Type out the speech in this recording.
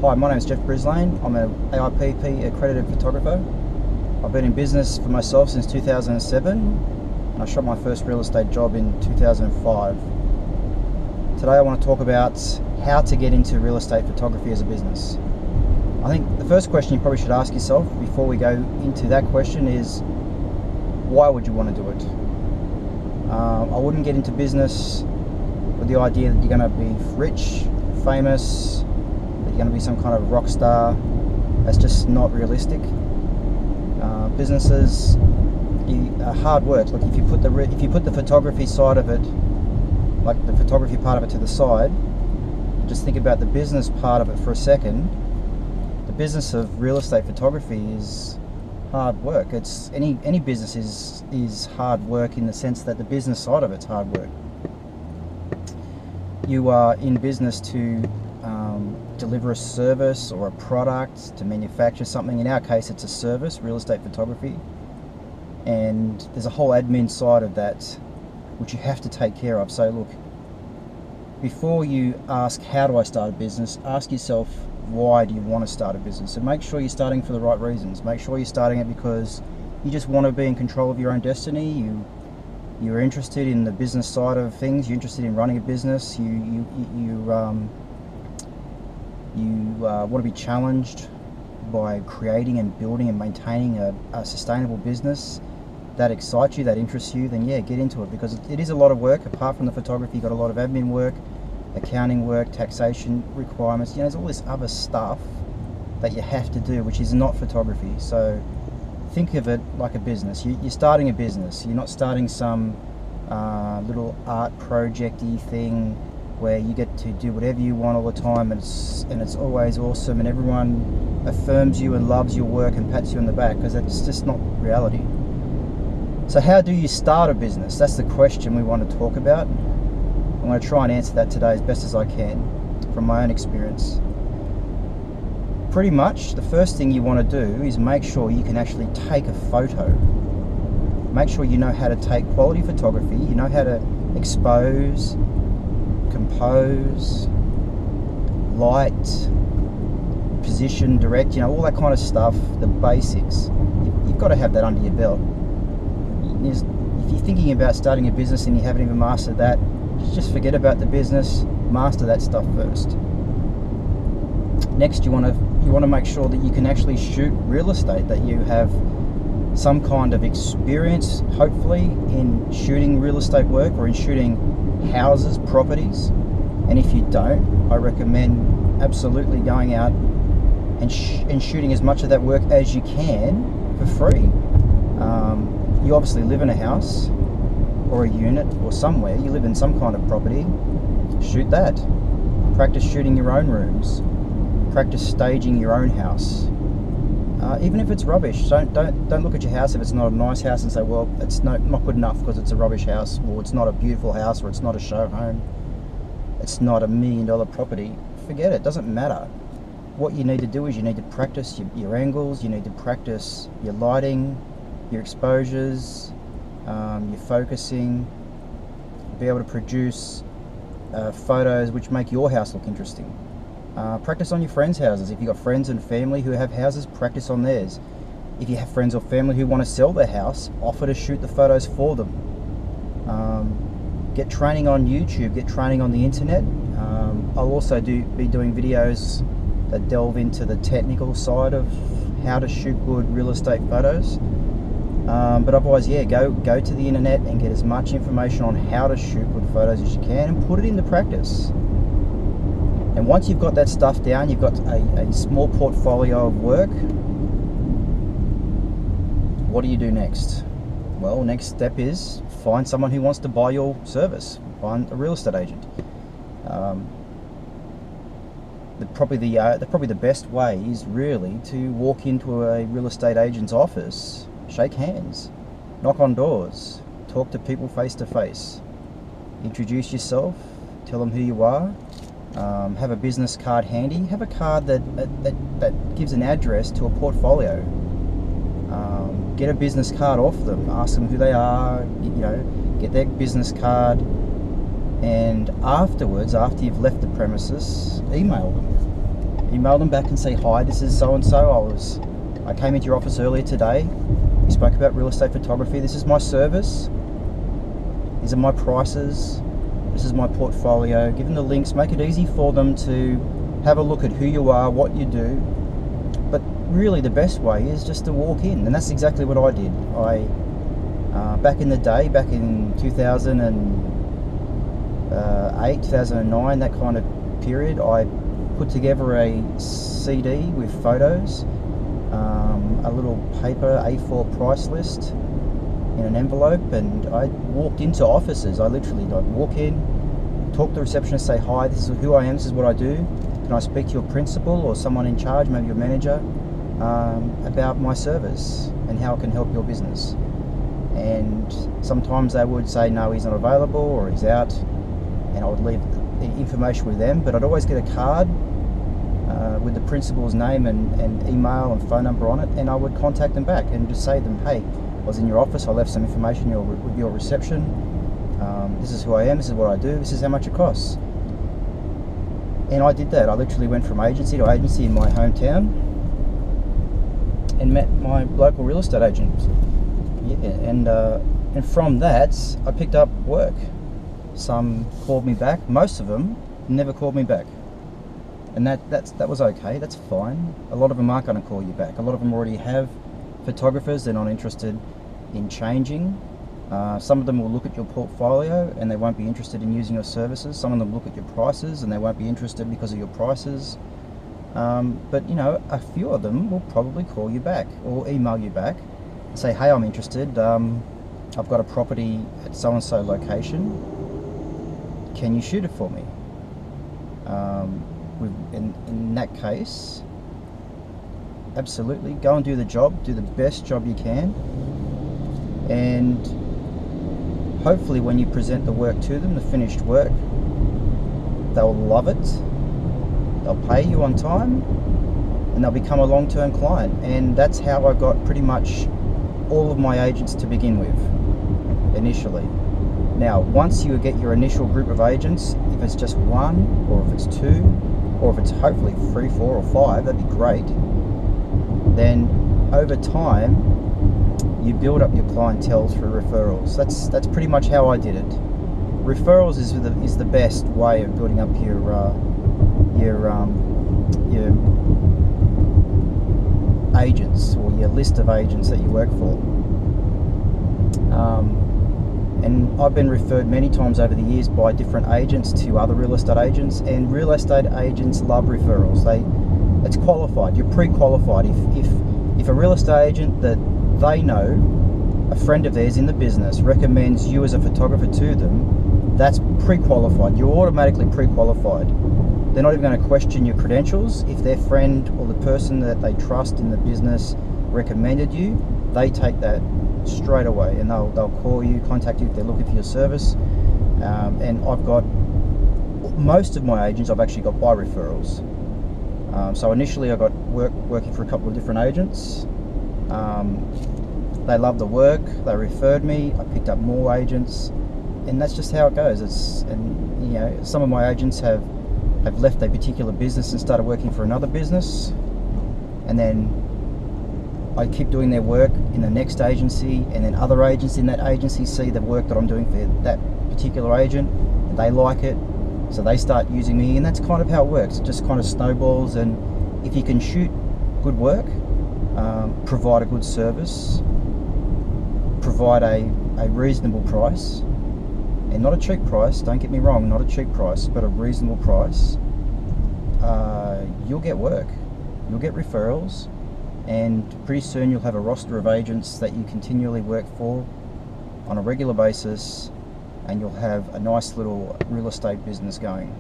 Hi, my name is Jeff Brislane. I'm an AIPP accredited photographer. I've been in business for myself since 2007 and I shot my first real estate job in 2005. Today I want to talk about how to get into real estate photography as a business. I think the first question you probably should ask yourself before we go into that question is, why would you want to do it? I wouldn't get into business with the idea that you're going to be rich, famous, that you're going to be some kind of rock star. That's just not realistic. Businesses are hard work. Like if you put the photography side of it, like the photography part of it to the side, just think about the business part of it for a second. The business of real estate photography is hard work. It's any business is hard work in the sense that the business side of it's hard work. You are in business to deliver a service or a product, to manufacture something. In our case, it's a service, real estate photography, and there's a whole admin side of that which you have to take care of. So look, before you ask how do I start a business, ask yourself, why do you want to start a business? And make sure you're starting for the right reasons. Make sure you're starting it because you just want to be in control of your own destiny. You're interested in the business side of things. You're interested in running a business. You want to be challenged by creating and building and maintaining a sustainable business that excites you, that interests you. Then yeah, get into it, because it is a lot of work. Apart from the photography, you've got a lot of admin work, accounting work, taxation requirements. There's all this other stuff that you have to do, which is not photography. So think of it like a business. You're starting a business. You're not starting some little art project-y thing where you get to do whatever you want all the time, and it's always awesome and everyone affirms you and loves your work and pats you on the back, because that's just not reality. So how do you start a business? That's the question we want to talk about. I'm going to try and answer that today as best as I can from my own experience. Pretty much the first thing you want to do is make sure you can actually take a photo. Make sure you know how to take quality photography, you know how to expose, compose, light, position, direct, all that kind of stuff, the basics. You've got to have that under your belt. If you're thinking about starting a business and you haven't even mastered that, just forget about the business, master that stuff first. Next, you want to make sure that you can actually shoot real estate, that you have some kind of experience, hopefully, in shooting real estate work or in shooting houses, properties. And if you don't, I recommend absolutely going out and shooting as much of that work as you can for free. You obviously live in a house or a unit or somewhere, you live in some kind of property, shoot that. Practice shooting your own rooms. Practice staging your own house. Even if it's rubbish, don't look at your house if it's not a nice house and say, well, it's not good enough because it's a rubbish house, or it's not a beautiful house, or it's not a show home, it's not $1 million property. Forget it, doesn't matter. What you need to do is you need to practice your angles, you need to practice your lighting, your exposures, your focusing, be able to produce photos which make your house look interesting. Practice on your friends' houses. If you've got friends and family who have houses, practice on theirs. If you have friends or family who want to sell their house, offer to shoot the photos for them. Get training on YouTube, get training on the internet. I'll also be doing videos that delve into the technical side of how to shoot good real estate photos. But otherwise, yeah, go to the internet and get as much information on how to shoot good photos as you can and put it into practice. And once you've got that stuff down, you've got a small portfolio of work, what do you do next? Well, next step is find someone who wants to buy your service. Find a real estate agent. Probably the best way is really to walk into a real estate agent's office, shake hands, knock on doors, talk to people face to face, introduce yourself, tell them who you are. Have a business card handy. Have a card that gives an address to a portfolio. Get a business card off them. Ask them who they are. Get their business card, and afterwards, after you've left the premises, email them. email them back and say, hi, this is so-and-so. I came into your office earlier today. We spoke about real estate photography. This is my service. These are my prices. This is my portfolio. Give them the links. Make it easy for them to have a look at who you are, what you do. But really the best way is just to walk in. And that's exactly what I did. Back in the day, back in 2008, 2009, that kind of period, I put together a CD with photos, a little paper A4 price list in an envelope, and I walked into offices. I'd walk in, talk to the receptionist, say, hi, this is who I am, this is what I do. Can I speak to your principal or someone in charge, maybe your manager, about my service and how it can help your business? And sometimes they would say, no, he's not available or he's out, and I would leave the information with them. But I'd always get a card with the principal's name and email and phone number on it, and I would contact them back and just say to them, hey, I was in your office, I left some information with your reception. This is who I am, this is what I do, this is how much it costs. And I did that. I literally went from agency to agency in my hometown and met my local real estate agent. Yeah, and from that, I picked up work. Some called me back. Most of them never called me back, and that was okay. That's fine. A lot of them aren't going to call you back. A lot of them already have photographers. They're not interested in changing. Some of them will look at your portfolio and they won't be interested in using your services. Some of them look at your prices and they won't be interested because of your prices. But you know, a few of them will probably call you back or email you back and say, hey, I'm interested. I've got a property at so-and-so location. Can you shoot it for me? In that case, absolutely, go and do the job, do the best job you can, and hopefully when you present the work to them, the finished work, they'll love it, they'll pay you on time, and they'll become a long-term client. And that's how I got pretty much all of my agents to begin with, initially. Now, once you get your initial group of agents, if it's just one, or if it's two, or if it's hopefully 3, 4, or 5, that'd be great. Then over time, you build up your clientele through referrals. That's pretty much how I did it. Referrals is the best way of building up your agents, or your list of agents that you work for. And I've been referred many times over the years by different agents to other real estate agents, and real estate agents love referrals. It's qualified. You're pre-qualified. If a real estate agent that they know, a friend of theirs in the business, recommends you as a photographer to them, that's pre-qualified. You're automatically pre-qualified. They're not even going to question your credentials. If their friend or the person that they trust in the business recommended you, they take that straight away, and they'll call you, contact you if they're looking for your service. And I've got most of my agents I've actually got by referrals. So initially I got working for a couple of different agents. They loved the work, they referred me, I picked up more agents, and that's just how it goes. And you know, some of my agents have left a particular business and started working for another business, and then I keep doing their work in the next agency, and then other agents in that agency see the work that I'm doing for that particular agent, and they like it, so they start using me, and that's kind of how it works. It just kind of snowballs. And if you can shoot good work, provide a good service, provide a reasonable price, and not a cheap price, don't get me wrong, not a cheap price, but a reasonable price, you'll get work, you'll get referrals, and pretty soon you'll have a roster of agents that you continually work for on a regular basis, and you'll have a nice little real estate business going.